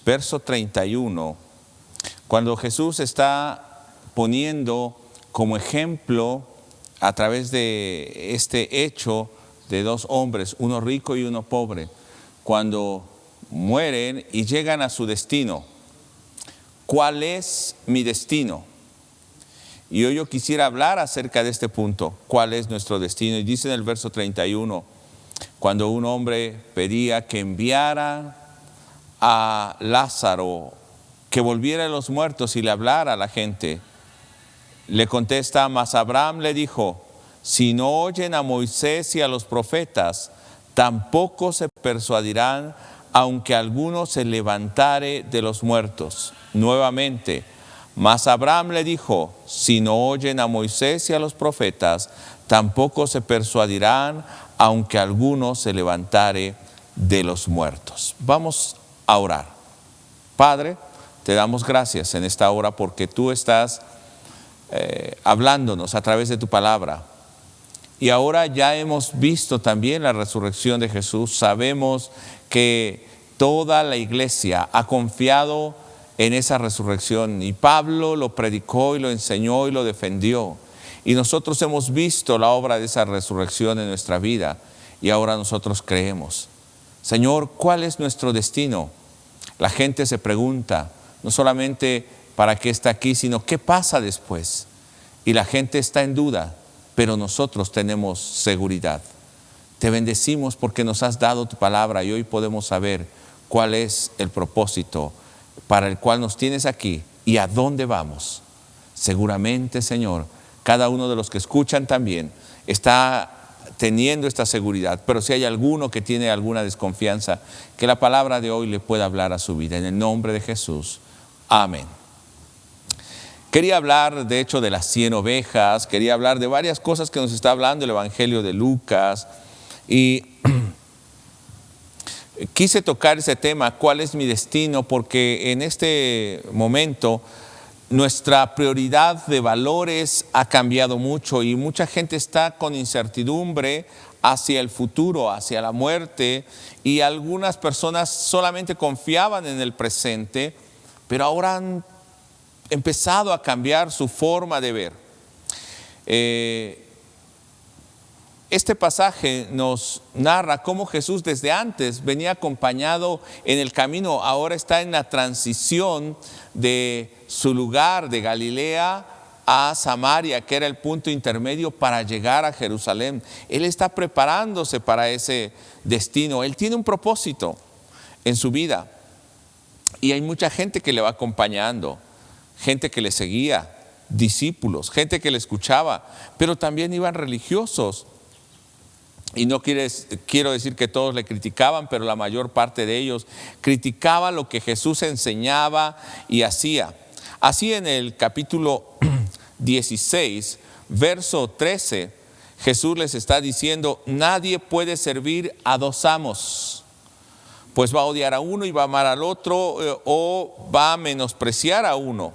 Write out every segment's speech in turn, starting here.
verso 31, cuando Jesús está poniendo como ejemplo a través de este hecho de dos hombres, uno rico y uno pobre, cuando mueren y llegan a su destino. ¿Cuál es mi destino? Y hoy yo quisiera hablar acerca de este punto, ¿cuál es nuestro destino? Y dice en el verso 31, cuando un hombre pedía que enviara a Lázaro, que volviera a los muertos y le hablara a la gente, le contesta, mas Abraham le dijo, si no oyen a Moisés y a los profetas, tampoco se persuadirán, aunque alguno se levantare de los muertos. Nuevamente, mas Abraham le dijo, si no oyen a Moisés y a los profetas, tampoco se persuadirán, aunque alguno se levantare de los muertos. Vamos a orar. Padre, te damos gracias en esta hora porque tú estás hablándonos a través de tu palabra. Y ahora ya hemos visto también la resurrección de Jesús. Sabemos que toda la iglesia ha confiado en esa resurrección. Y Pablo lo predicó y lo enseñó y lo defendió. Y nosotros hemos visto la obra de esa resurrección en nuestra vida. Y ahora nosotros creemos. Señor, ¿cuál es nuestro destino? La gente se pregunta, no solamente para qué está aquí, sino qué pasa después. Y la gente está en duda, pero nosotros tenemos seguridad. Te bendecimos porque nos has dado tu palabra y hoy podemos saber cuál es el propósito para el cual nos tienes aquí y a dónde vamos. Seguramente, Señor, cada uno de los que escuchan también está teniendo esta seguridad, pero si hay alguno que tiene alguna desconfianza, que la palabra de hoy le pueda hablar a su vida. En el nombre de Jesús. Amén. Quería hablar, de hecho, de las 100 ovejas, quería hablar de varias cosas que nos está hablando el Evangelio de Lucas, y quise tocar ese tema, ¿cuál es mi destino? Porque en este momento nuestra prioridad de valores ha cambiado mucho y mucha gente está con incertidumbre hacia el futuro, hacia la muerte, y algunas personas solamente confiaban en el presente, pero ahora han empezado a cambiar su forma de ver. Este pasaje nos narra cómo Jesús desde antes venía acompañado en el camino, ahora está en la transición de su lugar de Galilea a Samaria, que era el punto intermedio para llegar a Jerusalén. Él está preparándose para ese destino, él tiene un propósito en su vida y hay mucha gente que le va acompañando, gente que le seguía, discípulos, gente que le escuchaba, pero también iban religiosos. Y no quiero decir que todos le criticaban, pero la mayor parte de ellos criticaban lo que Jesús enseñaba y hacía. Así en el capítulo 16, verso 13, Jesús les está diciendo, nadie puede servir a dos amos, pues va a odiar a uno y va a amar al otro, o va a menospreciar a uno.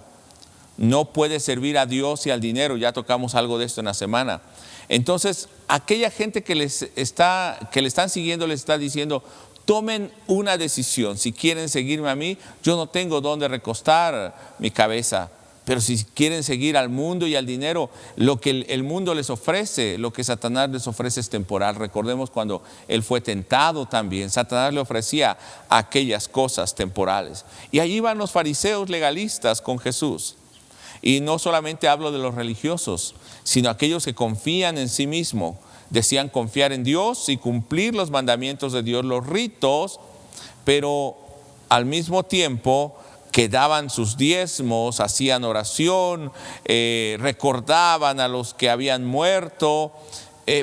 No puede servir a Dios y al dinero. Ya tocamos algo de esto en la semana. Entonces, aquella gente que le están siguiendo les está diciendo, tomen una decisión. Si quieren seguirme a mí, yo no tengo dónde recostar mi cabeza. Pero si quieren seguir al mundo y al dinero, lo que el mundo les ofrece, lo que Satanás les ofrece es temporal. Recordemos cuando él fue tentado también, Satanás le ofrecía aquellas cosas temporales. Y allí van los fariseos legalistas con Jesús. Y no solamente hablo de los religiosos, sino aquellos que confían en sí mismos. Decían confiar en Dios y cumplir los mandamientos de Dios, los ritos, pero al mismo tiempo que daban sus diezmos, hacían oración, recordaban a los que habían muerto,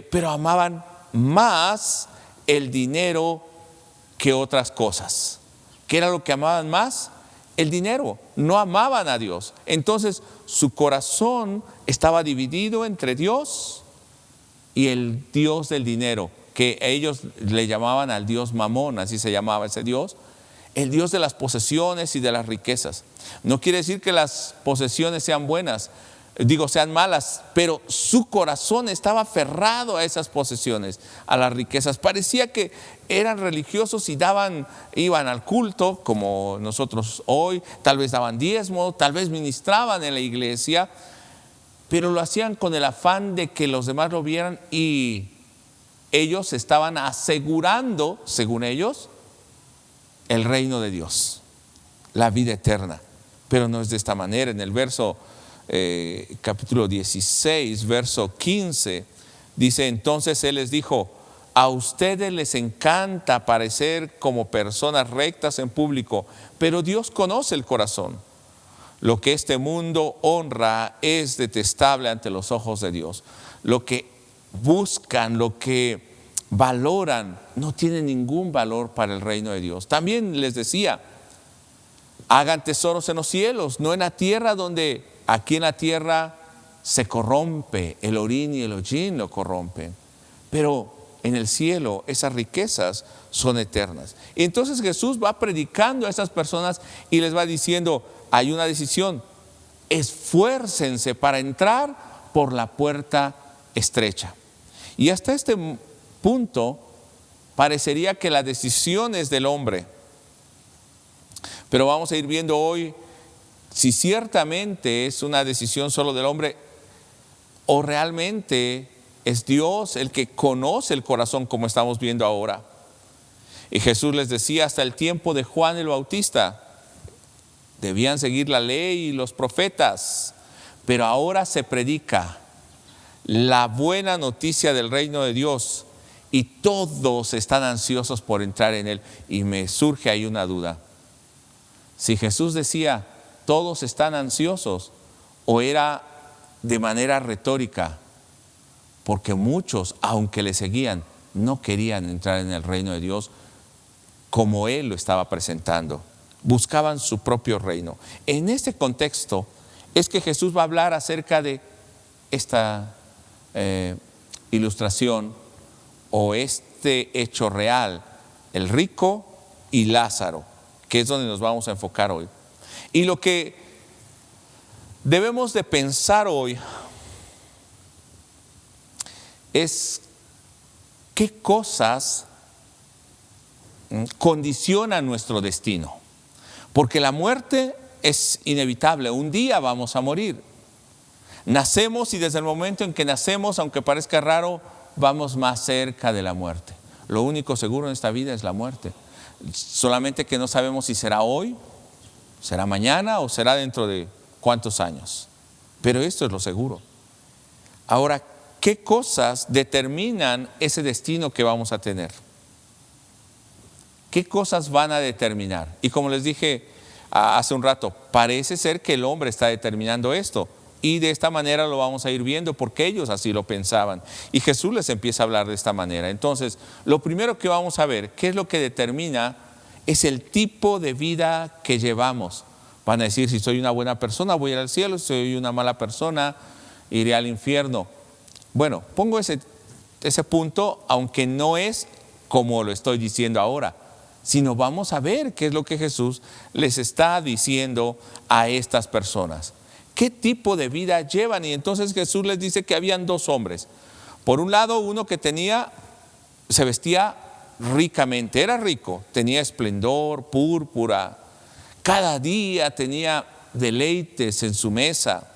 pero amaban más el dinero que otras cosas. ¿Qué era lo que amaban más? El dinero. No amaban a Dios. Entonces su corazón estaba dividido entre Dios y el Dios del dinero, que ellos le llamaban al Dios Mamón, así se llamaba ese Dios, el Dios de las posesiones y de las riquezas. No quiere decir que las posesiones sean buenas. sean malas, pero su corazón estaba aferrado a esas posesiones, a las riquezas. Parecía que eran religiosos y iban al culto, como nosotros hoy, tal vez daban diezmo, tal vez ministraban en la iglesia, pero lo hacían con el afán de que los demás lo vieran y ellos estaban asegurando, según ellos, el reino de Dios, la vida eterna. Pero no es de esta manera. En el capítulo 16, verso 15, dice: entonces Él les dijo: a ustedes les encanta parecer como personas rectas en público, pero Dios conoce el corazón. Lo que este mundo honra es detestable ante los ojos de Dios. Lo que buscan, lo que valoran, no tiene ningún valor para el reino de Dios. También les decía: hagan tesoros en los cielos, no en la tierra, donde aquí en la tierra se corrompe, el orín y el hollín lo corrompen, pero en el cielo esas riquezas son eternas. Y entonces Jesús va predicando a esas personas y les va diciendo: hay una decisión, esfuércense para entrar por la puerta estrecha. Y hasta este punto parecería que la decisión es del hombre, pero vamos a ir viendo hoy si ciertamente es una decisión solo del hombre o realmente es Dios el que conoce el corazón, como estamos viendo ahora. Y Jesús les decía: hasta el tiempo de Juan el Bautista debían seguir la ley y los profetas, pero ahora se predica la buena noticia del reino de Dios y todos están ansiosos por entrar en él. Y me surge ahí una duda: si Jesús decía todos están ansiosos, o era de manera retórica, porque muchos, aunque le seguían, no querían entrar en el reino de Dios como Él lo estaba presentando. Buscaban su propio reino. En este contexto es que Jesús va a hablar acerca de esta ilustración o este hecho real: el rico y Lázaro, que es donde nos vamos a enfocar hoy. Y lo que debemos de pensar hoy es qué cosas condicionan nuestro destino. Porque la muerte es inevitable, un día vamos a morir. Nacemos y desde el momento en que nacemos, aunque parezca raro, vamos más cerca de la muerte. Lo único seguro en esta vida es la muerte. Solamente que no sabemos si será hoy, será mañana o será dentro de cuántos años. Pero esto es lo seguro. Ahora, ¿qué cosas determinan ese destino que vamos a tener? ¿Qué cosas van a determinar? Y como les dije hace un rato, parece ser que el hombre está determinando esto. Y de esta manera lo vamos a ir viendo, porque ellos así lo pensaban. Y Jesús les empieza a hablar de esta manera. Entonces, lo primero que vamos a ver, ¿qué es lo que determina? Es el tipo de vida que llevamos. Van a decir: si soy una buena persona, voy a ir al cielo; si soy una mala persona, iré al infierno. Bueno, pongo ese punto, aunque no es como lo estoy diciendo ahora, sino vamos a ver qué es lo que Jesús les está diciendo a estas personas. ¿Qué tipo de vida llevan? Y entonces Jesús les dice que habían dos hombres. Por un lado, uno que se vestía ricamente, era rico, tenía esplendor, púrpura, cada día tenía deleites en su mesa.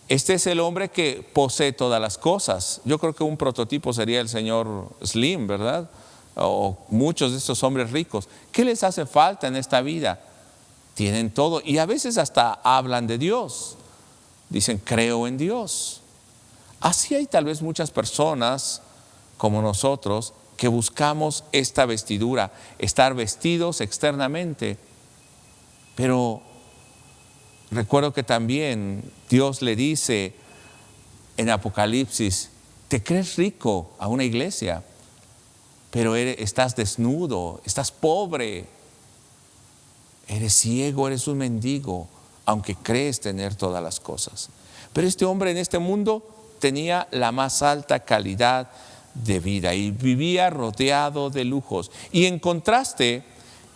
Este es el hombre que posee todas las cosas. Yo creo que un prototipo sería el señor Slim, ¿verdad? O muchos de estos hombres ricos. ¿Qué les hace falta en esta vida? Tienen todo, y a veces hasta hablan de Dios. Dicen: creo en Dios. Así hay tal vez muchas personas como nosotros que buscamos esta vestidura, estar vestidos externamente. Pero recuerdo que también Dios le dice en Apocalipsis: te crees rico a una iglesia, pero estás desnudo, estás pobre, eres ciego, eres un mendigo, aunque crees tener todas las cosas. Pero este hombre en este mundo tenía la más alta calidad de vida y vivía rodeado de lujos. Y en contraste,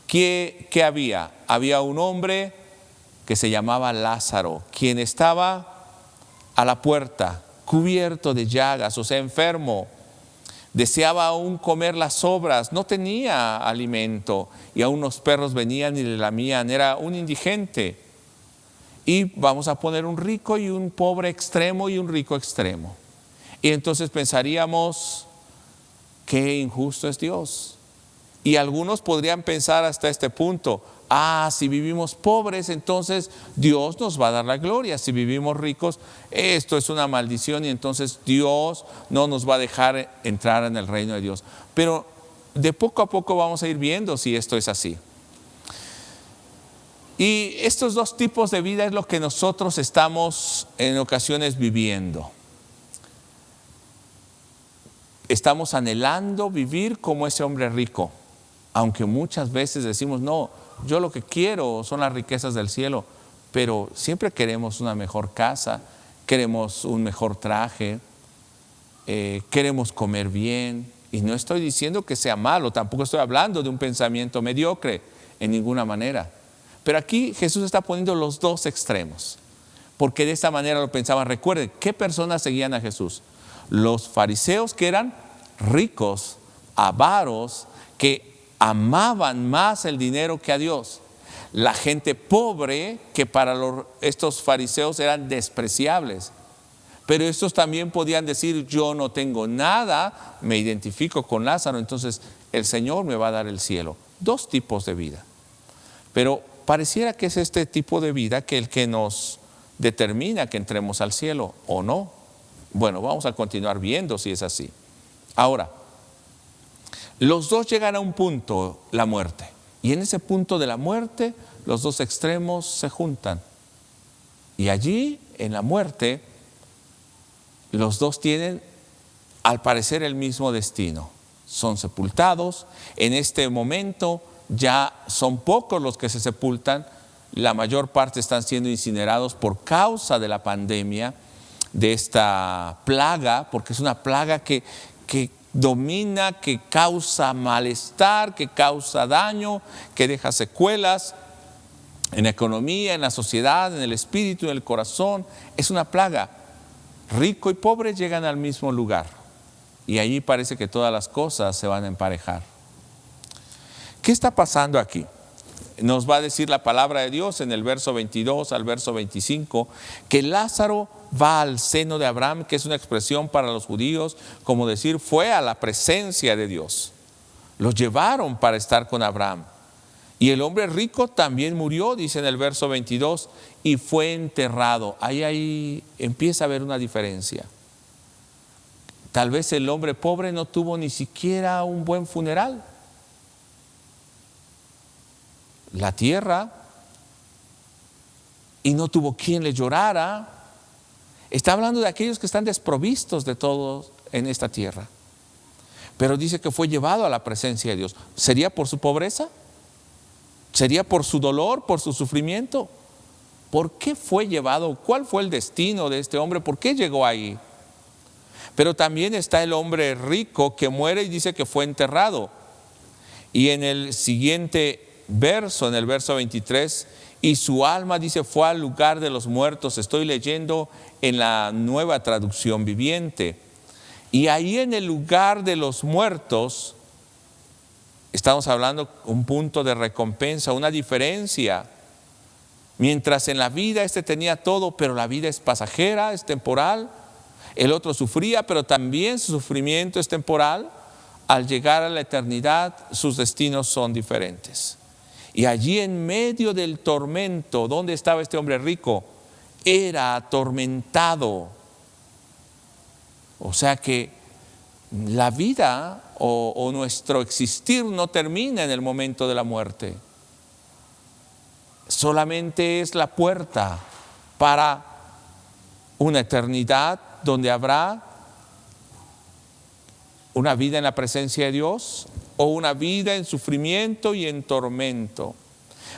¿qué había? Había un hombre que se llamaba Lázaro, quien estaba a la puerta, cubierto de llagas, o sea, enfermo. Deseaba aún comer las sobras, no tenía alimento y aún los perros venían y le lamían, era un indigente. Y vamos a poner un rico y un pobre extremo y un rico extremo. Y entonces pensaríamos, qué injusto es Dios. Y algunos podrían pensar hasta este punto, si vivimos pobres, entonces Dios nos va a dar la gloria. Si vivimos ricos, esto es una maldición y entonces Dios no nos va a dejar entrar en el reino de Dios. Pero de poco a poco vamos a ir viendo si esto es así. Y estos dos tipos de vida es lo que nosotros estamos en ocasiones viviendo. Estamos anhelando vivir como ese hombre rico, aunque muchas veces decimos, no, yo lo que quiero son las riquezas del cielo, pero siempre queremos una mejor casa, queremos un mejor traje, queremos comer bien. Y no estoy diciendo que sea malo, tampoco estoy hablando de un pensamiento mediocre, en ninguna manera. Pero aquí Jesús está poniendo los dos extremos, porque de esta manera lo pensaban. Recuerden, ¿qué personas seguían a Jesús? Los fariseos, que eran ricos, avaros, que amaban más el dinero que a Dios. La gente pobre, que para estos fariseos eran despreciables. Pero estos también podían decir, yo no tengo nada, me identifico con Lázaro, entonces el Señor me va a dar el cielo. Dos tipos de vida. Pero pareciera que es este tipo de vida que el que nos determina que entremos al cielo o no. Bueno, vamos a continuar viendo si es así. Ahora, los dos llegan a un punto, la muerte. Y en ese punto de la muerte, los dos extremos se juntan. Y allí, en la muerte, los dos tienen, al parecer, el mismo destino. Son sepultados. En este momento ya son pocos los que se sepultan. La mayor parte están siendo incinerados por causa de la pandemia, de esta plaga, porque es una plaga que domina, que causa malestar, que causa daño, que deja secuelas en la economía, en la sociedad, en el espíritu, en el corazón. Es una plaga. Rico y pobre llegan al mismo lugar y allí parece que todas las cosas se van a emparejar. ¿Qué está pasando aquí? Nos va a decir la palabra de Dios en el verso 22 al verso 25 que Lázaro va al seno de Abraham, que es una expresión para los judíos, como decir, fue a la presencia de Dios. Lo llevaron para estar con Abraham. Y el hombre rico también murió, dice en el verso 22, y fue enterrado. Ahí empieza a haber una diferencia. Tal vez el hombre pobre no tuvo ni siquiera un buen funeral. La tierra, y no tuvo quien le llorara. Está hablando de aquellos que están desprovistos de todo en esta tierra. Pero dice que fue llevado a la presencia de Dios. ¿Sería por su pobreza? ¿Sería por su dolor, por su sufrimiento? ¿Por qué fue llevado? ¿Cuál fue el destino de este hombre? ¿Por qué llegó ahí? Pero también está el hombre rico que muere y dice que fue enterrado. Y en el siguiente verso, en el verso 23, y su alma, dice, fue al lugar de los muertos. Estoy leyendo en la Nueva Traducción Viviente. Y ahí en el lugar de los muertos, estamos hablando un punto de recompensa, una diferencia. Mientras en la vida este tenía todo, pero la vida es pasajera, es temporal. El otro sufría, pero también su sufrimiento es temporal. Al llegar a la eternidad, sus destinos son diferentes. Y allí en medio del tormento, ¿dónde estaba este hombre rico? Era atormentado. O sea que la vida o nuestro existir no termina en el momento de la muerte. Solamente es la puerta para una eternidad donde habrá una vida en la presencia de Dios o una vida en sufrimiento y en tormento.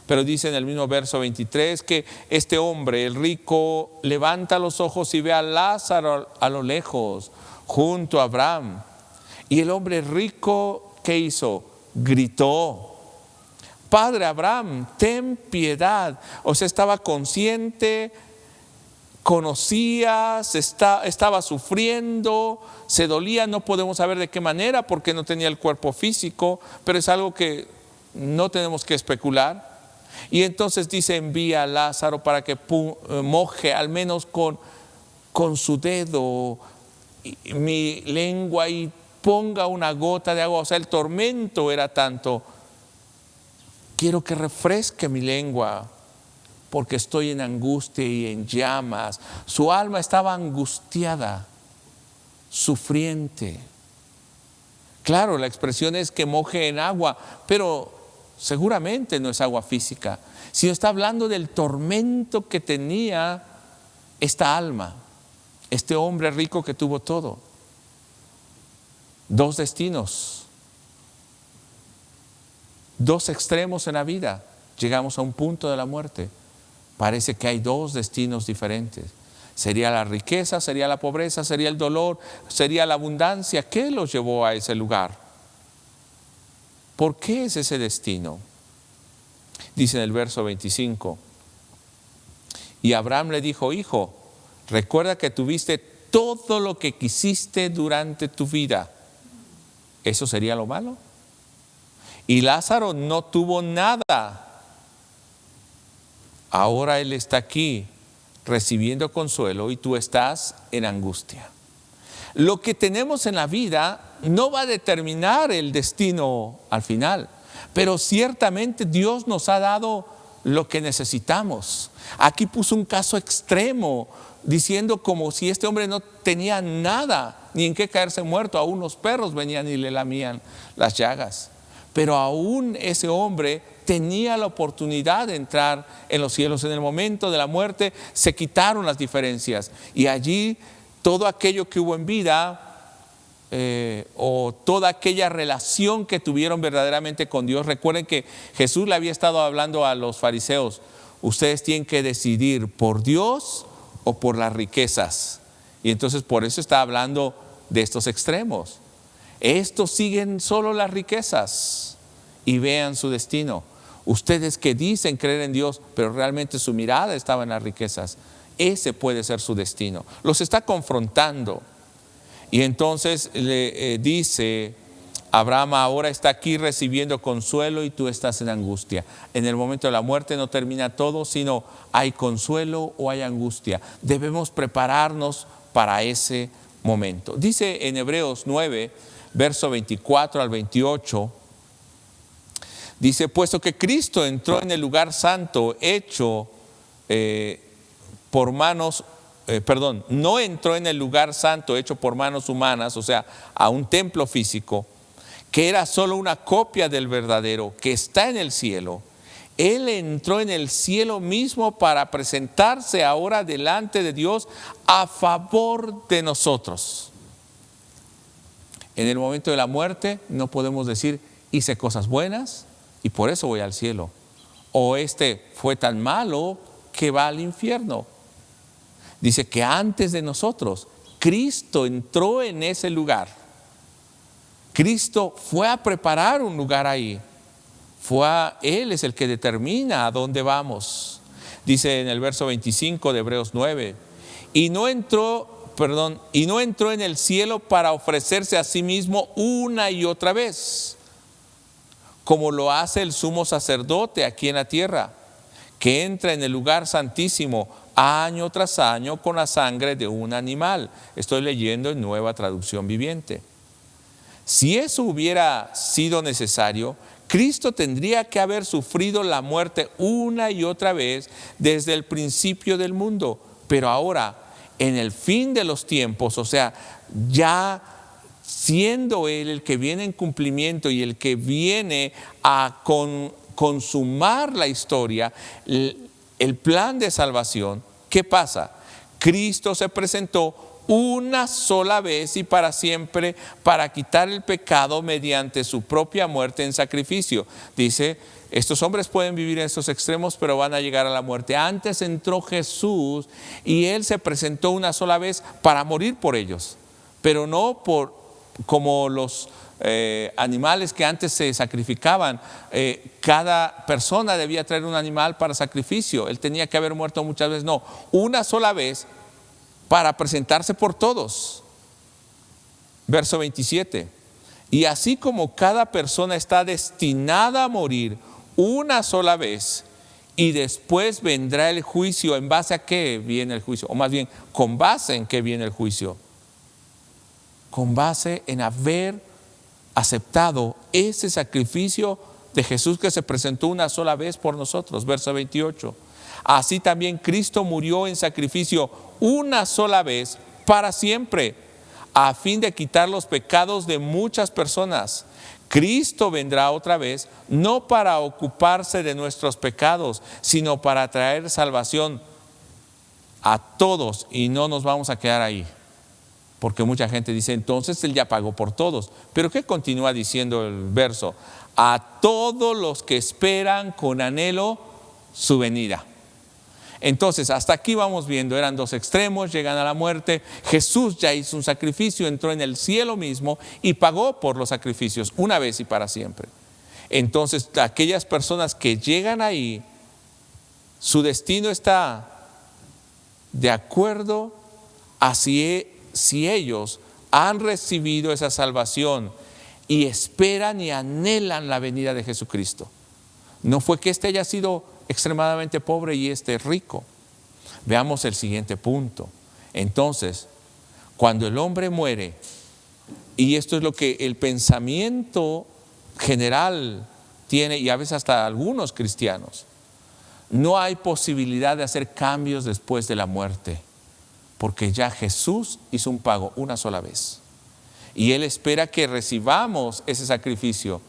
Pero dice en el mismo verso 23 que este hombre, el rico, levanta los ojos y ve a Lázaro a lo lejos, junto a Abraham. Y el hombre rico, ¿qué hizo? Gritó: Padre Abraham, ten piedad. O sea, estaba consciente conocía, estaba sufriendo, se dolía, no podemos saber de qué manera porque no tenía el cuerpo físico, pero es algo que no tenemos que especular. Y entonces dice, envía a Lázaro para que moje al menos con su dedo mi lengua y ponga una gota de agua. O sea, el tormento era tanto, quiero que refresque mi lengua porque estoy en angustia y en llamas. Su alma estaba angustiada, sufriente. Claro, la expresión es que moje en agua, pero seguramente no es agua física, sino está hablando del tormento que tenía esta alma, este hombre rico que tuvo todo. Dos destinos, dos extremos en la vida. Llegamos a un punto de la muerte. Parece que hay dos destinos diferentes. Sería la riqueza, sería la pobreza, sería el dolor, sería la abundancia. ¿Qué los llevó a ese lugar? ¿Por qué es ese destino? Dice en el verso 25, y Abraham le dijo, hijo, recuerda que tuviste todo lo que quisiste durante tu vida. ¿Eso sería lo malo? Y Lázaro no tuvo nada. Ahora él está aquí recibiendo consuelo y tú estás en angustia. Lo que tenemos en la vida no va a determinar el destino al final, pero ciertamente Dios nos ha dado lo que necesitamos. Aquí puso un caso extremo, diciendo como si este hombre no tenía nada, ni en qué caerse muerto. Aún los perros venían y le lamían las llagas. Pero aún ese hombre tenía la oportunidad de entrar en los cielos. En el momento de la muerte se quitaron las diferencias. Y allí todo aquello que hubo en vida, o toda aquella relación que tuvieron verdaderamente con Dios. Recuerden que Jesús le había estado hablando a los fariseos, ustedes tienen que decidir por Dios o por las riquezas. Y entonces por eso está hablando de estos extremos. Estos siguen solo las riquezas y vean su destino. Ustedes que dicen creer en Dios, pero realmente su mirada estaba en las riquezas, ese puede ser su destino. Los está confrontando. Y entonces le dice, Abraham ahora está aquí recibiendo consuelo y tú estás en angustia. En el momento de la muerte no termina todo, sino hay consuelo o hay angustia. Debemos prepararnos para ese momento. Dice en Hebreos 9, verso 24 al 28, dice, puesto que Cristo entró en el lugar santo hecho por manos no entró en el lugar santo hecho por manos humanas, o sea, a un templo físico, que era solo una copia del verdadero, que está en el cielo. Él entró en el cielo mismo para presentarse ahora delante de Dios a favor de nosotros. En el momento de la muerte no podemos decir, hice cosas buenas y por eso voy al cielo. O este fue tan malo que va al infierno. Dice que antes de nosotros, Cristo entró en ese lugar. Cristo fue a preparar un lugar ahí. Él es el que determina a dónde vamos. Dice en el verso 25 de Hebreos 9, y no entró en el cielo para ofrecerse a sí mismo una y otra vez, como lo hace el sumo sacerdote aquí en la tierra, que entra en el lugar santísimo año tras año con la sangre de un animal. Estoy leyendo en Nueva Traducción Viviente. Si eso hubiera sido necesario, Cristo tendría que haber sufrido la muerte una y otra vez desde el principio del mundo. Pero ahora, en el fin de los tiempos, o sea, ya siendo Él el que viene en cumplimiento y el que viene a consumar la historia, el plan de salvación, ¿qué pasa? Cristo se presentó una sola vez y para siempre para quitar el pecado mediante su propia muerte en sacrificio. Dice, estos hombres pueden vivir en estos extremos, pero van a llegar a la muerte. Antes entró Jesús y Él se presentó una sola vez para morir por ellos, pero no como los animales que antes se sacrificaban. Cada persona debía traer un animal para sacrificio. Él tenía que haber muerto muchas veces. No, una sola vez para presentarse por todos. Verso 27. Y así como cada persona está destinada a morir una sola vez, y después vendrá el juicio. ¿En base a qué viene el juicio? O más bien, ¿con base en qué viene el juicio? Con base en haber aceptado ese sacrificio de Jesús que se presentó una sola vez por nosotros. Verso 28. Así también Cristo murió en sacrificio una sola vez para siempre, a fin de quitar los pecados de muchas personas. Cristo vendrá otra vez, no para ocuparse de nuestros pecados, sino para traer salvación a todos, y no nos vamos a quedar ahí. Porque mucha gente dice, entonces Él ya pagó por todos. Pero ¿qué continúa diciendo el verso? A todos los que esperan con anhelo su venida. Entonces, hasta aquí vamos viendo, eran dos extremos, llegan a la muerte. Jesús ya hizo un sacrificio, entró en el cielo mismo y pagó por los sacrificios una vez y para siempre. Entonces, aquellas personas que llegan ahí, su destino está de acuerdo a si ellos han recibido esa salvación y esperan y anhelan la venida de Jesucristo. No fue que éste haya sido extremadamente pobre y este rico. Veamos el siguiente punto. Entonces, cuando el hombre muere, y esto es lo que el pensamiento general tiene, y a veces hasta algunos cristianos, no hay posibilidad de hacer cambios después de la muerte, porque ya Jesús hizo un pago una sola vez, y Él espera que recibamos ese sacrificio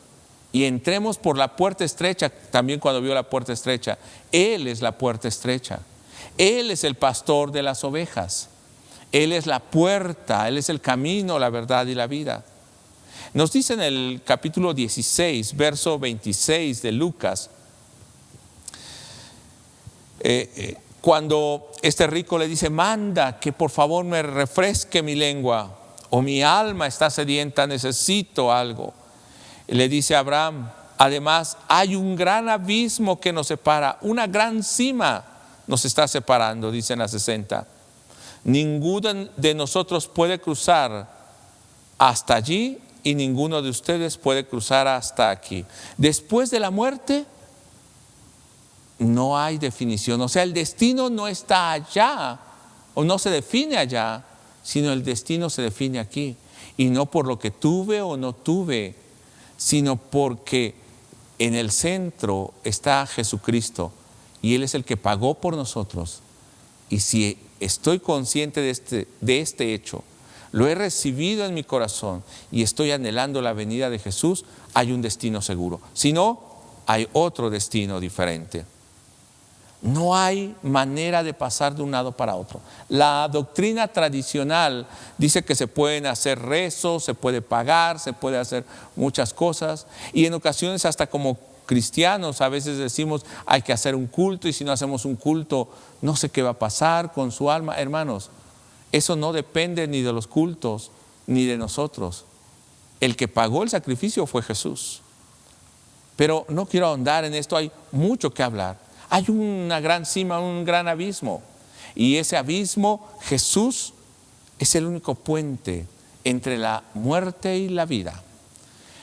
y entremos por la puerta estrecha. También cuando vio la puerta estrecha, Él es la puerta estrecha. Él es el pastor de las ovejas. Él es la puerta, Él es el camino, la verdad y la vida. Nos dice en el capítulo 16, verso 26 de Lucas, cuando este rico le dice, manda que por favor me refresque mi lengua, o mi alma está sedienta, necesito algo. Le dice a Abraham, además hay un gran abismo que nos separa, una gran cima nos está separando, dice en la 60. Ninguno de nosotros puede cruzar hasta allí y ninguno de ustedes puede cruzar hasta aquí. Después de la muerte no hay definición, o sea, el destino no está allá o no se define allá, sino el destino se define aquí, y no por lo que tuve o no tuve, sino porque en el centro está Jesucristo y Él es el que pagó por nosotros. Y si estoy consciente de este hecho, lo he recibido en mi corazón y estoy anhelando la venida de Jesús, hay un destino seguro. Si no, hay otro destino diferente. No hay manera de pasar de un lado para otro. La doctrina tradicional dice que se pueden hacer rezos, se puede pagar, se puede hacer muchas cosas, y en ocasiones hasta como cristianos a veces decimos hay que hacer un culto, y si no hacemos un culto no sé qué va a pasar con su alma. Hermanos, eso no depende ni de los cultos ni de nosotros. El que pagó el sacrificio fue Jesús. Pero no quiero ahondar en esto, hay mucho que hablar. Hay una gran cima, un gran abismo, y ese abismo, Jesús es el único puente entre la muerte y la vida.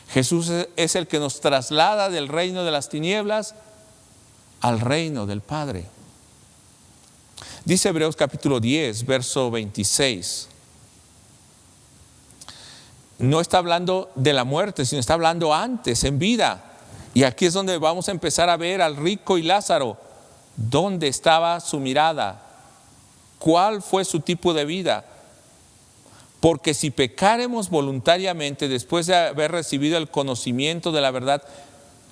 Jesús es el que nos traslada del reino de las tinieblas al reino del Padre. Dice Hebreos capítulo 10, verso 26. No está hablando de la muerte, sino está hablando antes, en vida. Y aquí es donde vamos a empezar a ver al rico y Lázaro. ¿Dónde estaba su mirada? ¿Cuál fue su tipo de vida? Porque si pecáremos voluntariamente después de haber recibido el conocimiento de la verdad,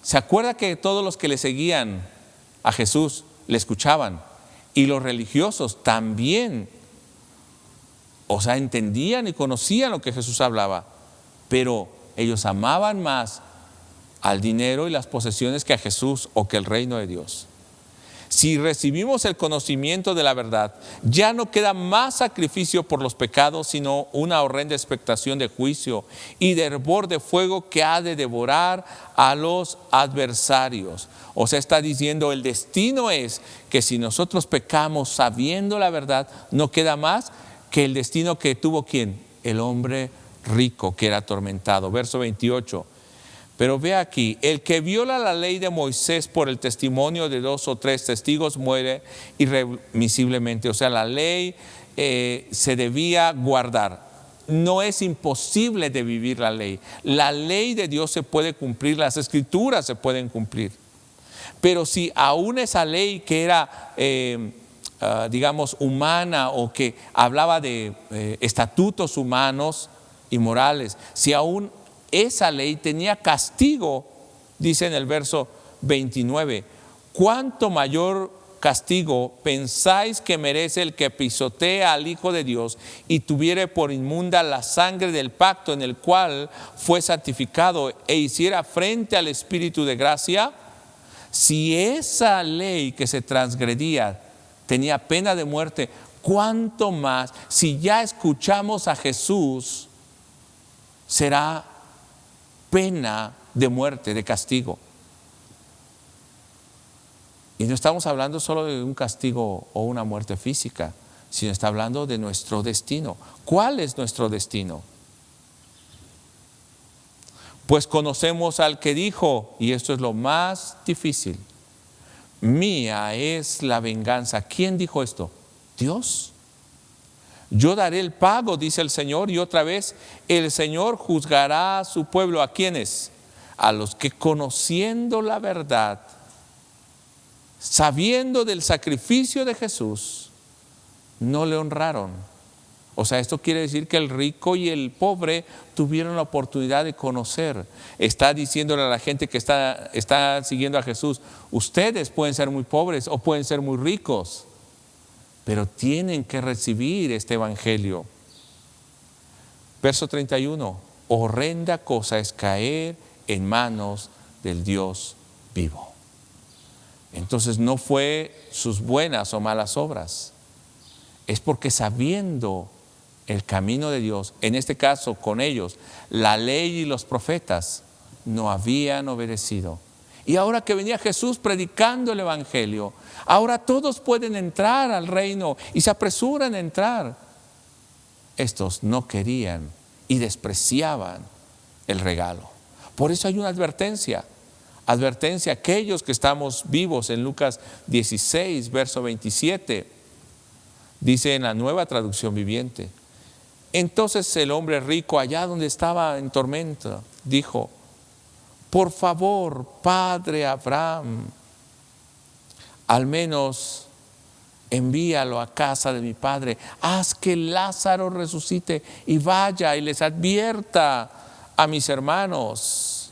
¿se acuerda que todos los que le seguían a Jesús le escuchaban? Y los religiosos también, o sea, entendían y conocían lo que Jesús hablaba, pero ellos amaban más al dinero y las posesiones que a Jesús o que el reino de Dios. Si recibimos el conocimiento de la verdad, ya no queda más sacrificio por los pecados, sino una horrenda expectación de juicio y de hervor de fuego que ha de devorar a los adversarios. O sea, está diciendo, el destino es que si nosotros pecamos sabiendo la verdad, no queda más que el destino que tuvo ¿quién? El hombre rico que era atormentado. Verso 28. Pero ve aquí, el que viola la ley de Moisés por el testimonio de 2 o 3 testigos muere irremisiblemente. O sea, la ley se debía guardar. No es imposible de vivir la ley. La ley de Dios se puede cumplir, las escrituras se pueden cumplir. Pero si aún esa ley que era, digamos, humana o que hablaba de estatutos humanos y morales, si aún esa ley tenía castigo, dice en el verso 29, ¿cuánto mayor castigo pensáis que merece el que pisotea al Hijo de Dios y tuviere por inmunda la sangre del pacto en el cual fue santificado e hiciera frente al Espíritu de gracia? Si esa ley que se transgredía tenía pena de muerte, ¿cuánto más si ya escuchamos a Jesús será pena de muerte, de castigo? Y no estamos hablando solo de un castigo o una muerte física, sino está hablando de nuestro destino. ¿Cuál es nuestro destino? Pues conocemos al que dijo, y esto es lo más difícil, mía es la venganza. ¿Quién dijo esto? Dios. Yo daré el pago, dice el Señor, y otra vez el Señor juzgará a su pueblo. ¿A quiénes? A los que conociendo la verdad, sabiendo del sacrificio de Jesús, no le honraron. O sea, esto quiere decir que el rico y el pobre tuvieron la oportunidad de conocer. Está diciéndole a la gente que está siguiendo a Jesús, ustedes pueden ser muy pobres o pueden ser muy ricos, pero tienen que recibir este evangelio. Verso 31, horrenda cosa es caer en manos del Dios vivo. Entonces no fue sus buenas o malas obras, es porque sabiendo el camino de Dios, en este caso con ellos, la ley y los profetas no habían obedecido. Y ahora que venía Jesús predicando el evangelio, ahora todos pueden entrar al reino y se apresuran a entrar. Estos no querían y despreciaban el regalo. Por eso hay una advertencia. Advertencia a aquellos que estamos vivos. En Lucas 16, verso 27, dice en la Nueva Traducción Viviente: entonces el hombre rico, allá donde estaba en tormenta, dijo: por favor, padre Abraham, al menos envíalo a casa de mi padre, haz que Lázaro resucite y vaya y les advierta a mis hermanos.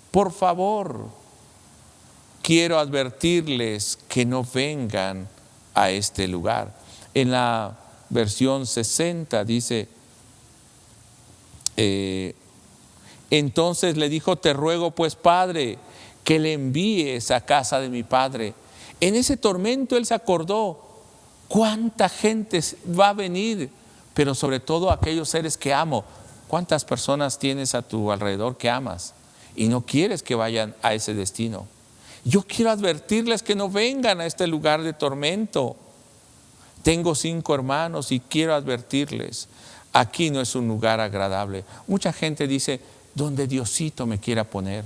Por favor, quiero advertirles que no vengan a este lugar. En la versión 60 dice, entonces le dijo: te ruego pues, padre, que le envíes a casa de mi padre. En ese tormento él se acordó cuánta gente va a venir, pero sobre todo aquellos seres que amo. ¿Cuántas personas tienes a tu alrededor que amas y no quieres que vayan a ese destino? Yo quiero advertirles que no vengan a este lugar de tormento. Tengo 5 hermanos y quiero advertirles, aquí no es un lugar agradable. Mucha gente dice: donde Diosito me quiera poner.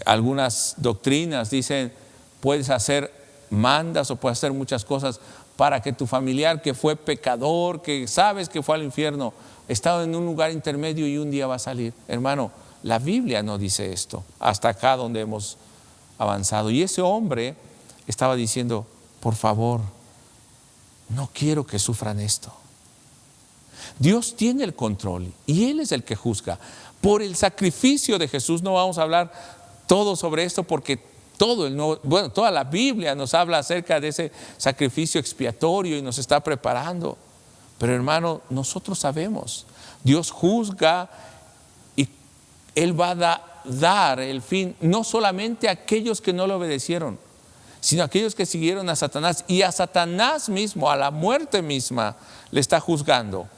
Algunas doctrinas dicen, puedes hacer mandas o puedes hacer muchas cosas para que tu familiar que fue pecador, que sabes que fue al infierno, está en un lugar intermedio y un día va a salir. Hermano, la Biblia no dice esto, hasta acá donde hemos avanzado. Y ese hombre estaba diciendo: por favor, no quiero que sufran esto. Dios tiene el control y Él es el que juzga. Por el sacrificio de Jesús, no vamos a hablar todo sobre esto porque toda la Biblia nos habla acerca de ese sacrificio expiatorio y nos está preparando. Pero hermano, nosotros sabemos, Dios juzga y Él va a dar el fin no solamente a aquellos que no le obedecieron, sino a aquellos que siguieron a Satanás, y a Satanás mismo, a la muerte misma, le está juzgando.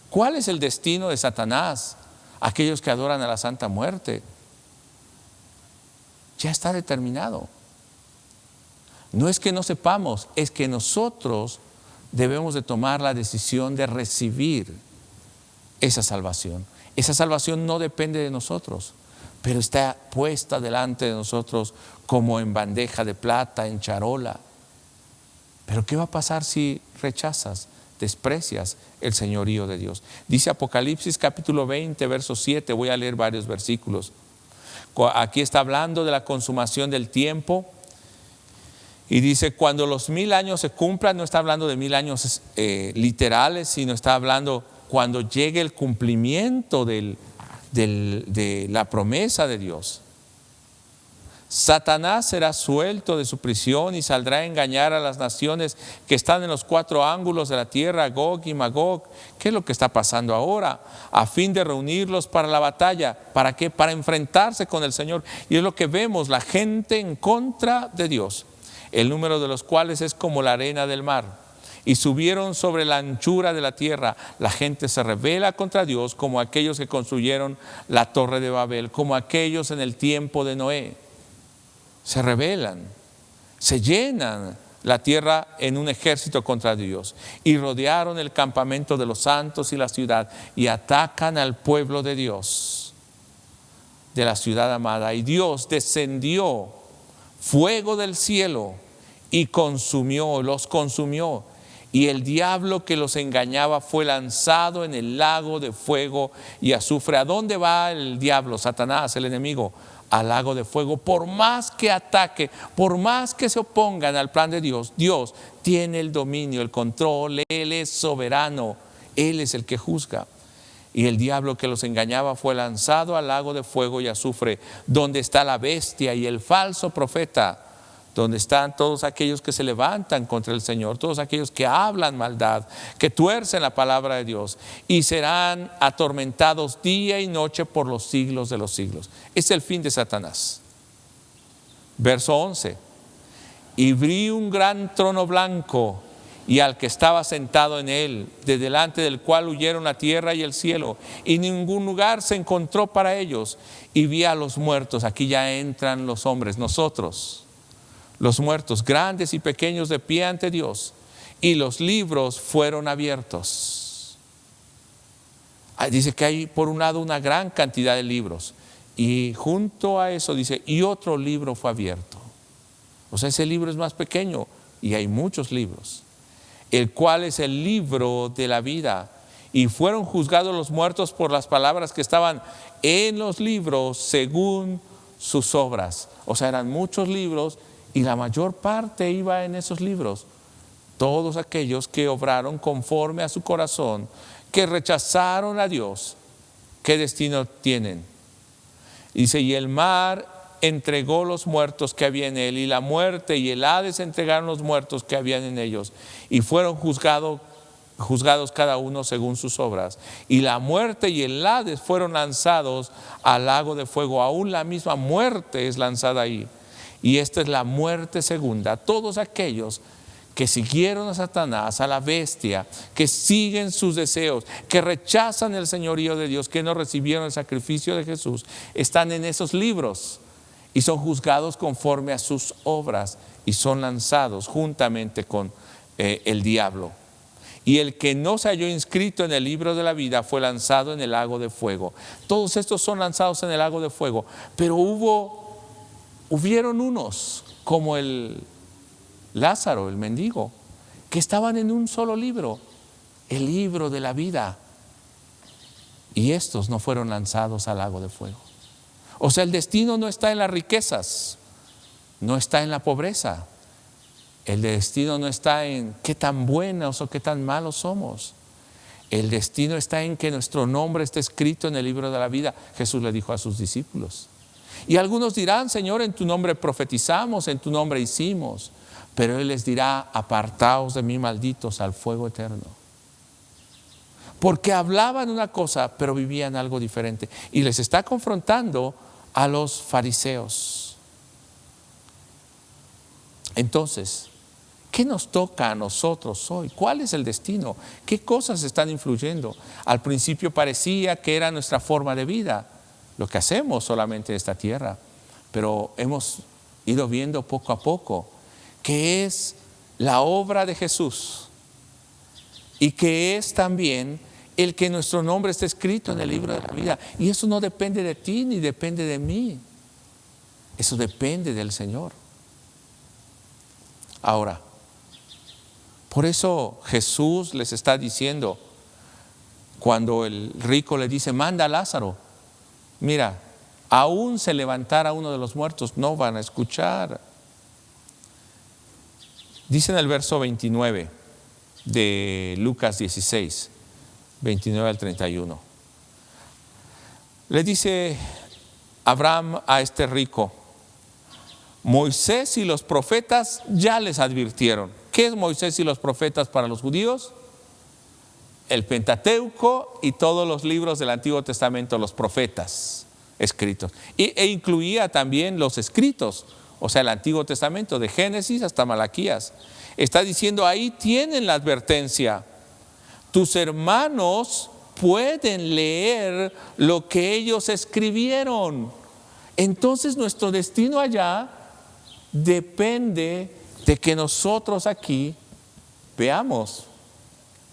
¿Cuál es el destino de Satanás? Aquellos que adoran a la Santa Muerte. Ya está determinado. No es que no sepamos, es que nosotros debemos de tomar la decisión de recibir esa salvación. Esa salvación no depende de nosotros, pero está puesta delante de nosotros como en bandeja de plata, en charola. Pero ¿qué va a pasar si rechazas, desprecias el señorío de Dios? Dice Apocalipsis capítulo 20, verso 7, voy a leer varios versículos. Aquí está hablando de la consumación del tiempo. Y dice, cuando los 1000 años se cumplan, no está hablando de 1000 años literales, sino está hablando cuando llegue el cumplimiento de la promesa de Dios. Satanás será suelto de su prisión y saldrá a engañar a las naciones que están en los 4 ángulos de la tierra, Gog y Magog. ¿Qué es lo que está pasando ahora? A fin de reunirlos para la batalla. ¿Para qué? Para enfrentarse con el Señor. Y es lo que vemos, la gente en contra de Dios, el número de los cuales es como la arena del mar. Y subieron sobre la anchura de la tierra. La gente se rebela contra Dios como aquellos que construyeron la torre de Babel, como aquellos en el tiempo de Noé. Se rebelan, se llenan la tierra en un ejército contra Dios, y rodearon el campamento de los santos y la ciudad, y atacan al pueblo de Dios, de la ciudad amada. Y Dios descendió fuego del cielo y los consumió. Y el diablo que los engañaba fue lanzado en el lago de fuego y azufre. ¿A dónde va el diablo, Satanás, el enemigo? Al lago de fuego. Por más que ataque, por más que se opongan al plan de Dios, Dios tiene el dominio, el control. Él es soberano, Él es el que juzga. Y el diablo que los engañaba fue lanzado al lago de fuego y azufre, donde está la bestia y el falso profeta, donde están todos aquellos que se levantan contra el Señor, todos aquellos que hablan maldad, que tuercen la palabra de Dios, y serán atormentados día y noche por los siglos de los siglos. Es el fin de Satanás. Verso 11. Y vi un gran trono blanco, y al que estaba sentado en él, de delante del cual huyeron la tierra y el cielo, y ningún lugar se encontró para ellos. Y vi a los muertos. Aquí ya entran los hombres, nosotros, los muertos, grandes y pequeños, de pie ante Dios, y los libros fueron abiertos. Dice que hay por un lado una gran cantidad de libros, y junto a eso dice, y otro libro fue abierto. O sea, ese libro es más pequeño, y hay muchos libros, el cual es el libro de la vida. Y fueron juzgados los muertos por las palabras que estaban en los libros según sus obras. O sea, eran muchos libros, y la mayor parte iba en esos libros. Todos aquellos que obraron conforme a su corazón, que rechazaron a Dios, ¿qué destino tienen? Dice, y el mar entregó los muertos que había en él, y la muerte y el Hades entregaron los muertos que habían en ellos, y fueron juzgados cada uno según sus obras. Y la muerte y el Hades fueron lanzados al lago de fuego. Aún la misma muerte es lanzada ahí. Y esta es la muerte segunda. Todos aquellos que siguieron a Satanás, a la bestia, que siguen sus deseos, que rechazan el señorío de Dios, que no recibieron el sacrificio de Jesús, están en esos libros y son juzgados conforme a sus obras, y son lanzados juntamente con el diablo. Y el que no se halló inscrito en el libro de la vida fue lanzado en el lago de fuego. Todos estos son lanzados en el lago de fuego. Pero hubieron unos, como el Lázaro, el mendigo, que estaban en un solo libro, el libro de la vida. Y estos no fueron lanzados al lago de fuego. O sea, el destino no está en las riquezas, no está en la pobreza. El destino no está en qué tan buenos o qué tan malos somos. El destino está en que nuestro nombre esté escrito en el libro de la vida. Jesús le dijo a sus discípulos. Y algunos dirán, Señor, en tu nombre profetizamos, en tu nombre hicimos. Pero Él les dirá, apartaos de mí, malditos, al fuego eterno. Porque hablaban una cosa, pero vivían algo diferente. Y les está confrontando a los fariseos. Entonces, ¿qué nos toca a nosotros hoy? ¿Cuál es el destino? ¿Qué cosas están influyendo? Al principio parecía que era nuestra forma de vida, lo que hacemos solamente en esta tierra, pero hemos ido viendo poco a poco que es la obra de Jesús y que es también el que nuestro nombre esté escrito en el libro de la vida. Y eso no depende de ti ni depende de mí, eso depende del Señor. Ahora, por eso Jesús les está diciendo, cuando el rico le dice, manda a Lázaro, mira, aún se levantara uno de los muertos, no van a escuchar. Dice en el verso 29 de Lucas 16, 29 al 31. Le dice Abraham a este rico, Moisés y los profetas ya les advirtieron. ¿Qué es Moisés y los profetas para los judíos? El Pentateuco y todos los libros del Antiguo Testamento, los profetas escritos. E incluía también los escritos, o sea, el Antiguo Testamento, de Génesis hasta Malaquías. Está diciendo, ahí tienen la advertencia. Tus hermanos pueden leer lo que ellos escribieron. Entonces nuestro destino allá depende de que nosotros aquí veamos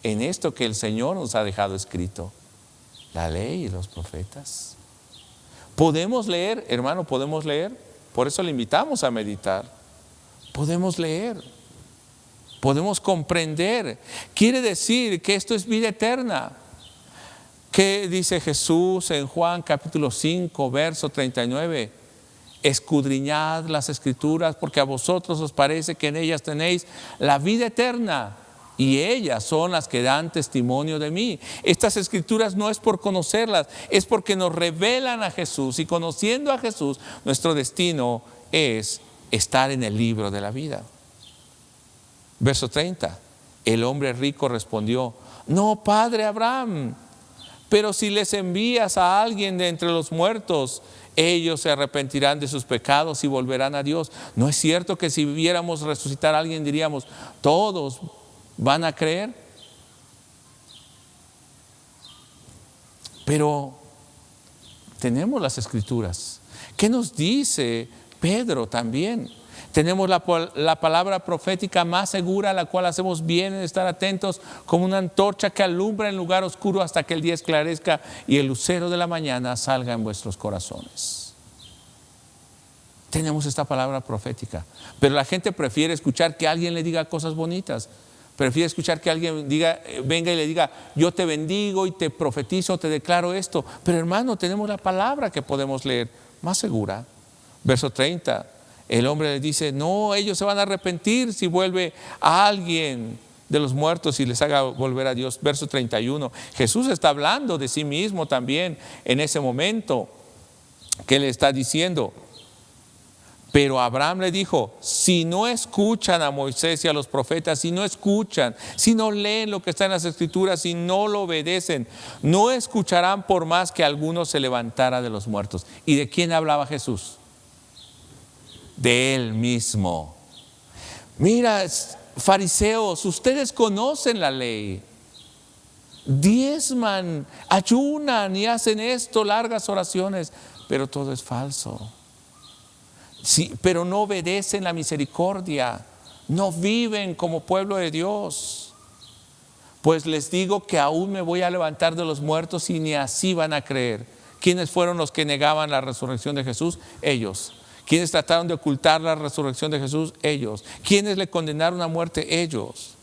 en esto que el Señor nos ha dejado escrito, la ley y los profetas. Podemos leer, hermano, podemos leer. Por eso le invitamos a meditar. Podemos leer, podemos comprender. Quiere decir que esto es vida eterna. ¿Qué dice Jesús en Juan capítulo 5, verso 39? Escudriñad las Escrituras, porque a vosotros os parece que en ellas tenéis la vida eterna, y ellas son las que dan testimonio de mí. Estas Escrituras no es por conocerlas, es porque nos revelan a Jesús, y conociendo a Jesús, nuestro destino es estar en el libro de la vida. Verso 30, el hombre rico respondió, no, padre Abraham, pero si les envías a alguien de entre los muertos, ellos se arrepentirán de sus pecados y volverán a Dios. ¿No es cierto que si viéramos resucitar a alguien diríamos, todos van a creer? Pero tenemos las Escrituras. ¿Qué nos dice Pedro también? Tenemos la palabra profética más segura, a la cual hacemos bien en estar atentos, como una antorcha que alumbra en lugar oscuro hasta que el día esclarezca y el lucero de la mañana salga en vuestros corazones. Tenemos esta palabra profética, pero la gente prefiere escuchar que alguien le diga cosas bonitas. Prefiere escuchar que alguien venga y le diga, yo te bendigo y te profetizo, te declaro esto. Pero hermano, tenemos la palabra que podemos leer más segura. Verso 30. El hombre le dice, no, ellos se van a arrepentir si vuelve a alguien de los muertos y les haga volver a Dios. Verso 31. Jesús está hablando de sí mismo también en ese momento. ¿Qué le está diciendo? Pero Abraham le dijo, si no escuchan a Moisés y a los profetas, si no escuchan, si no leen lo que está en las Escrituras, si no lo obedecen, no escucharán por más que alguno se levantara de los muertos. ¿Y de quién hablaba Jesús? De él mismo. Mira, fariseos, ustedes conocen la ley, diezman, ayunan y hacen esto, largas oraciones, pero todo es falso. Sí, pero no obedecen la misericordia, no viven como pueblo de Dios. Pues les digo que aún me voy a levantar de los muertos y ni así van a creer. ¿Quiénes fueron los que negaban la resurrección de Jesús? Ellos. ¿Quiénes trataron de ocultar la resurrección de Jesús? Ellos. ¿Quiénes le condenaron a muerte? Ellos.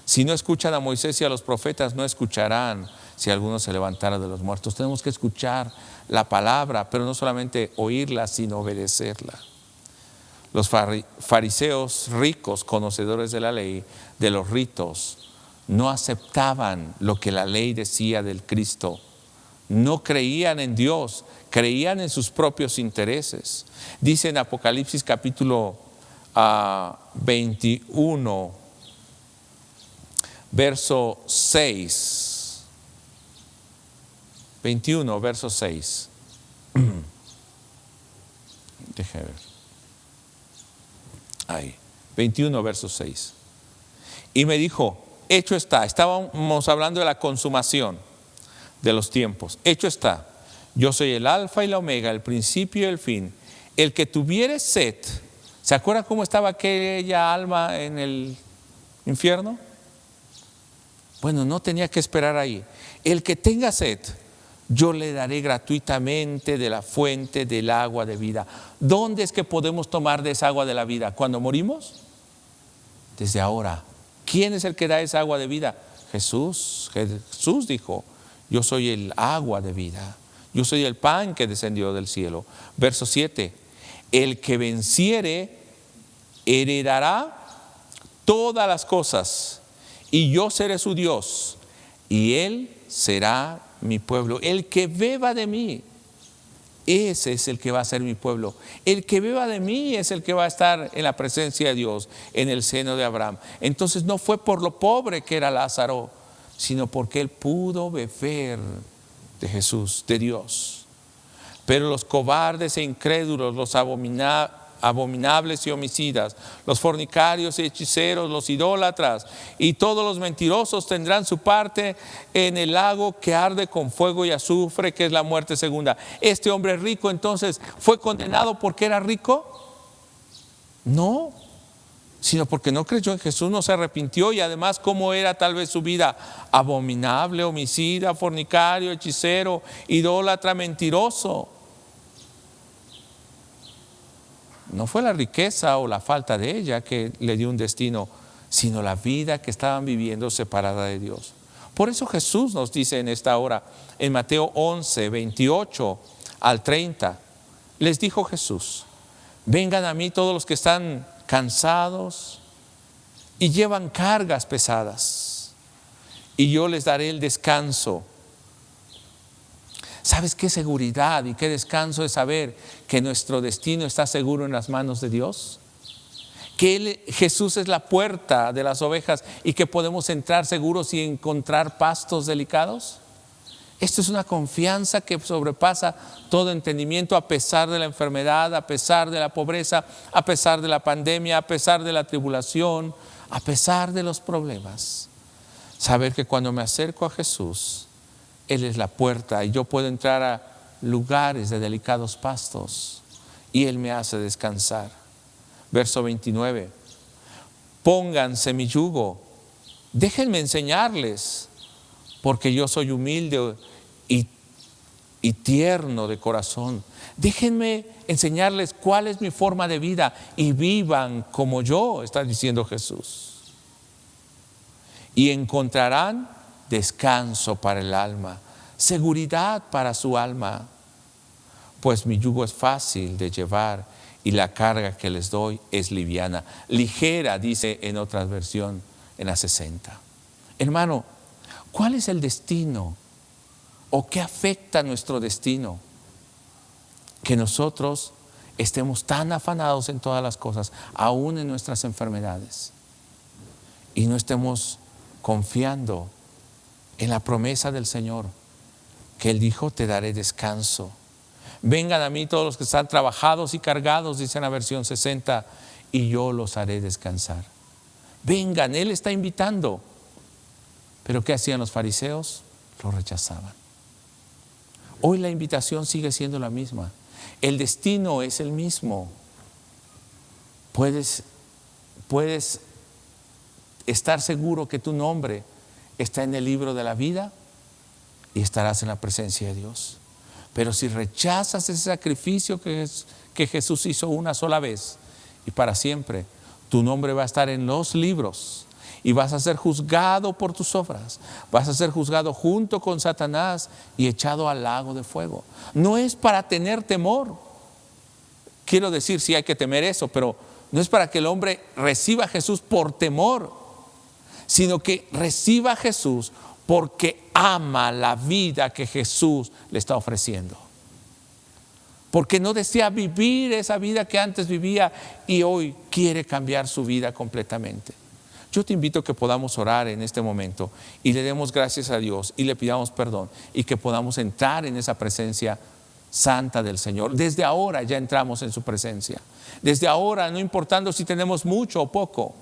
Si no escuchan a Moisés y a los profetas, no escucharán si alguno se levantara de los muertos. Tenemos que escuchar la palabra, pero no solamente oírla, sino obedecerla. Los fariseos ricos, conocedores de la ley, de los ritos, no aceptaban lo que la ley decía del Cristo. No creían en Dios, creían en sus propios intereses. Dice en Apocalipsis capítulo 21, verso 6. 21, verso 6. Deje ver. Ahí, 21, verso 6. Y me dijo, hecho está. Estábamos hablando de la consumación de los tiempos. Hecho está. Yo soy el alfa y la omega, el principio y el fin. El que tuviere sed, ¿se acuerdan cómo estaba aquella alma en el infierno? Bueno, no tenía que esperar ahí. El que tenga sed, yo le daré gratuitamente de la fuente del agua de vida. ¿Dónde es que podemos tomar de esa agua de la vida? ¿Cuando morimos? Desde ahora. ¿Quién es el que da esa agua de vida? Jesús. Jesús dijo, yo soy el agua de vida. Yo soy el pan que descendió del cielo. Verso 7. El que venciere heredará todas las cosas, y yo seré su Dios, y él será mi pueblo. El que beba de mí, ese es el que va a ser mi pueblo. El que beba de mí es el que va a estar en la presencia de Dios, en el seno de Abraham. Entonces no fue por lo pobre que era Lázaro, sino porque él pudo beber de Jesús, de Dios. Pero los cobardes e incrédulos, los abominables y homicidas, los fornicarios y hechiceros, los idólatras y todos los mentirosos tendrán su parte en el lago que arde con fuego y azufre, que es la muerte segunda. Este hombre rico entonces fue condenado porque era rico. No, sino porque no creyó en Jesús, no se arrepintió, y además cómo era tal vez su vida: abominable, homicida, fornicario, hechicero, idólatra, mentiroso. No fue la riqueza o la falta de ella que le dio un destino, sino la vida que estaban viviendo separada de Dios. Por eso Jesús nos dice en esta hora, en Mateo 11, 28 al 30, les dijo Jesús: vengan a mí todos los que están cansados y llevan cargas pesadas, y yo les daré el descanso. ¿Sabes qué seguridad y qué descanso es saber que nuestro destino está seguro en las manos de Dios? Que Jesús es la puerta de las ovejas y que podemos entrar seguros y encontrar pastos delicados. Esto es una confianza que sobrepasa todo entendimiento, a pesar de la enfermedad, a pesar de la pobreza, a pesar de la pandemia, a pesar de la tribulación, a pesar de los problemas. Saber que cuando me acerco a Jesús, Él es la puerta y yo puedo entrar a lugares de delicados pastos y Él me hace descansar. Verso 29. Pónganse mi yugo, déjenme enseñarles, porque yo soy humilde y tierno de corazón. Déjenme enseñarles cuál es mi forma de vida y vivan como yo, está diciendo Jesús. Y encontrarán descanso para el alma, seguridad para su alma, pues mi yugo es fácil de llevar y la carga que les doy es liviana, ligera, dice en otra versión, en la 60. Hermano, ¿cuál es el destino o qué afecta nuestro destino? Que nosotros estemos tan afanados en todas las cosas, aún en nuestras enfermedades, y no estemos confiando en la promesa del Señor, que Él dijo: te daré descanso. Vengan a mí todos los que están trabajados y cargados, dice en la versión 60, y yo los haré descansar. Vengan, Él está invitando. Pero ¿qué hacían los fariseos? Lo rechazaban. Hoy la invitación sigue siendo la misma. El destino es el mismo. Puedes estar seguro que tu nombre está en el libro de la vida y estarás en la presencia de Dios. Pero si rechazas ese sacrificio que Jesús hizo una sola vez y para siempre, tu nombre va a estar en los libros y vas a ser juzgado por tus obras. Vas a ser juzgado junto con Satanás y echado al lago de fuego. No es para tener temor. Quiero decir, sí hay que temer eso, pero no es para que el hombre reciba a Jesús por temor, sino que reciba a Jesús porque ama la vida que Jesús le está ofreciendo. Porque no desea vivir esa vida que antes vivía y hoy quiere cambiar su vida completamente. Yo te invito a que podamos orar en este momento y le demos gracias a Dios y le pidamos perdón y que podamos entrar en esa presencia santa del Señor. Desde ahora ya entramos en su presencia. Desde ahora, no importando si tenemos mucho o poco,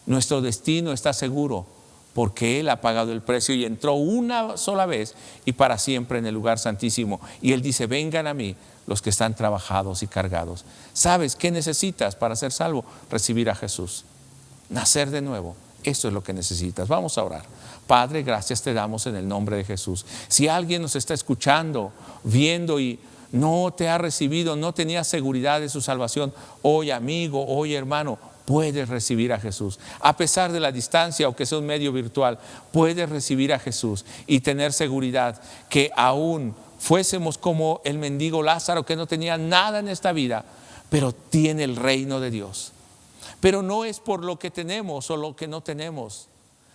nuestro destino está seguro, porque Él ha pagado el precio y entró una sola vez y para siempre en el lugar santísimo. Y Él dice: vengan a mí los que están trabajados y cargados. ¿Sabes qué necesitas para ser salvo? Recibir a Jesús, nacer de nuevo. Eso es lo que necesitas. Vamos a orar. Padre, gracias te damos en el nombre de Jesús. Si alguien nos está escuchando, viendo y no te ha recibido, no tenía seguridad de su salvación, hoy amigo, hoy hermano, puedes recibir a Jesús. A pesar de la distancia o que sea un medio virtual, puedes recibir a Jesús y tener seguridad que aún fuésemos como el mendigo Lázaro, que no tenía nada en esta vida, pero tiene el reino de Dios. Pero no es por lo que tenemos o lo que no tenemos,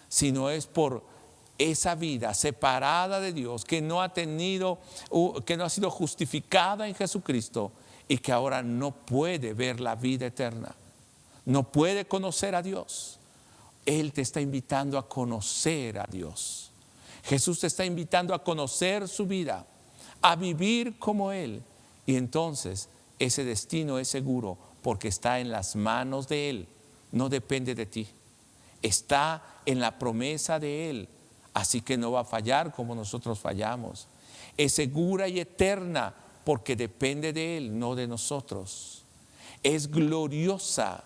sino es por esa vida separada de Dios, que no ha tenido, que no ha sido justificada en Jesucristo y que ahora no puede ver la vida eterna, no puede conocer a Dios. Él te está invitando a conocer a Dios. Jesús te está invitando a conocer su vida, a vivir como Él, y entonces ese destino es seguro porque está en las manos de Él, no depende de ti, está en la promesa de Él, así que no va a fallar como nosotros fallamos. Es segura y eterna porque depende de Él, no de nosotros. Es gloriosa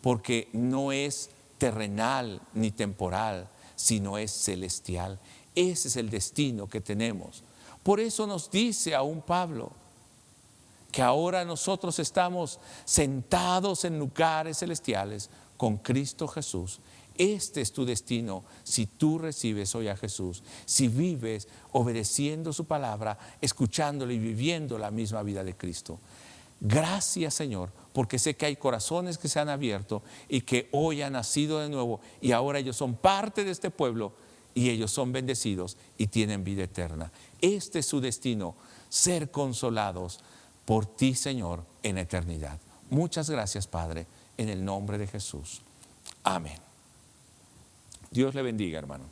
porque no es terrenal ni temporal, sino es celestial. Ese es el destino que tenemos. Por eso nos dice aún Pablo que ahora nosotros estamos sentados en lugares celestiales con Cristo Jesús. Este es tu destino si tú recibes hoy a Jesús, si vives obedeciendo su palabra, escuchándole y viviendo la misma vida de Cristo. Gracias, Señor, porque sé que hay corazones que se han abierto y que hoy han nacido de nuevo y ahora ellos son parte de este pueblo y ellos son bendecidos y tienen vida eterna. Este es su destino, ser consolados por ti, Señor, en eternidad. Muchas gracias, Padre, en el nombre de Jesús. Amén. Dios le bendiga, hermano.